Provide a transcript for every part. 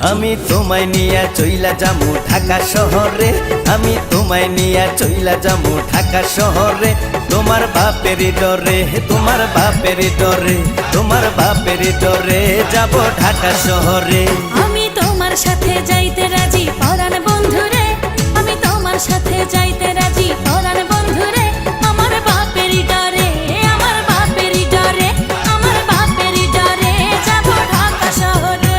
আমি তোমায় নিয়া চইলা যামু ঢাকা শহরে, আমি তোমায় নিয়া চইলা যামু ঢাকা শহরে। তোমার বাপের ডরে, তোমার বাপের ডরে, তোমার বাপের ডরে যাব ঢাকা শহরে। আমি তোমার সাথে যাইতে রাজি পরাণ বন্ধুরে, আমি তোমার সাথে যাইতে রাজি পরাণ বন্ধুরে। আমার বাপের ডরে, আমার বাপের ডরে, আমার বাপের ডরে যাব ঢাকা শহরে।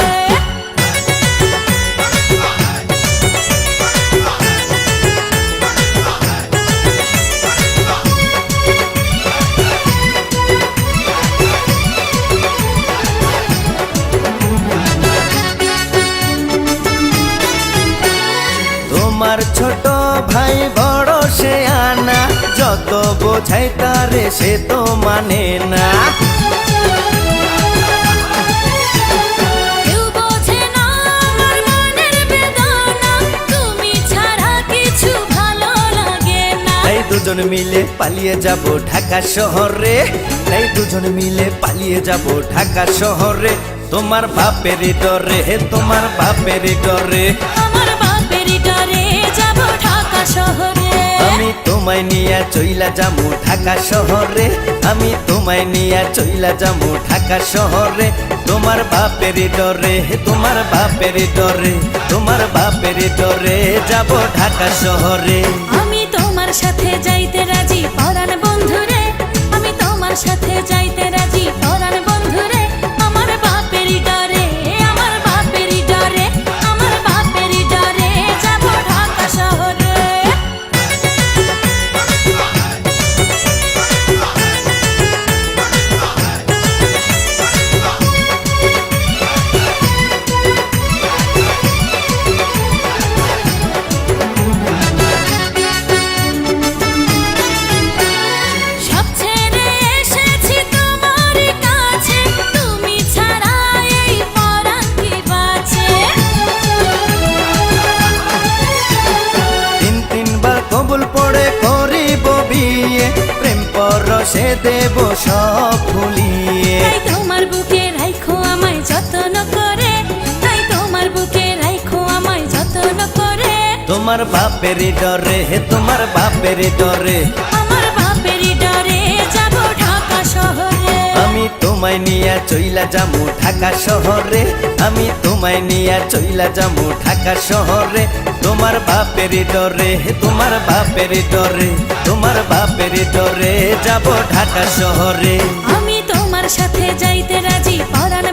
তোমার ছোট ভাই বড় সে আনা, যত বোঝাই তারে সে তো মানে না। কেউ বোঝে না আমার মনের বেদনা, তুমি ছাড়া কিছু ভালো লাগে না। তাই দুজন মিলে পালিয়ে যাব ঢাকা শহরে, তাই দুজন মিলে পালিয়ে যাব ঢাকা শহরে। তোমার বাপের ডরে, তোমার বাপের ডরে, আমার বাপের ডরে যাব ঢাকা শহরে। আমি তোমায় নিয়া চইলা যামু ঢাকা শহরে, আমি তোমায় নিয়া চইলা যামু ঢাকা শহরে। তোমার বাপের ডরে, তোমার বাপের ডরে, তোমার বাপের ডরে যাব ঢাকা শহরে। আমি তোমার সাথে যাইতে রাজি পরাণ বন্ধুরে, আমি তোমার সাথে যাইতে রাজি পরাণ বন্ধুরে। আমার বাপের ডরে, আমার বাপের ডরে, আমার বাপের ডরে যাব ঢাকা শহরে। সব ছেড়ে এসেছি তোমার কাছে, তুমি ছাড়া এই পরাণ কি বাঁচে। তিন তিনবার কবুল পড়ে করিব বিয়ে, প্রেম পরশে দেব সব ভুলিয়ে। তাই তোমার বুকে রাখো আমায় যত্ন করে, তাই তোমার বুকে রাখো আমায় যত্ন করে। তোমার বাপের ডরে, তোমার বাপের ডরে, আমার বাপের ডরে যাব ঢাকা শহরে। আমি তোমায় নিয়া চইলা যামু ঢাকা শহরে, আমি তোমায় নিয়া চইলা যামু ঢাকা শহরে। তোমার বাপের ডরে, তোমার বাপের ডরে, তোমার বাপের ডরে যাব ঢাকা শহরে। আমি তোমার সাথে যাইতে রাজি পরাণ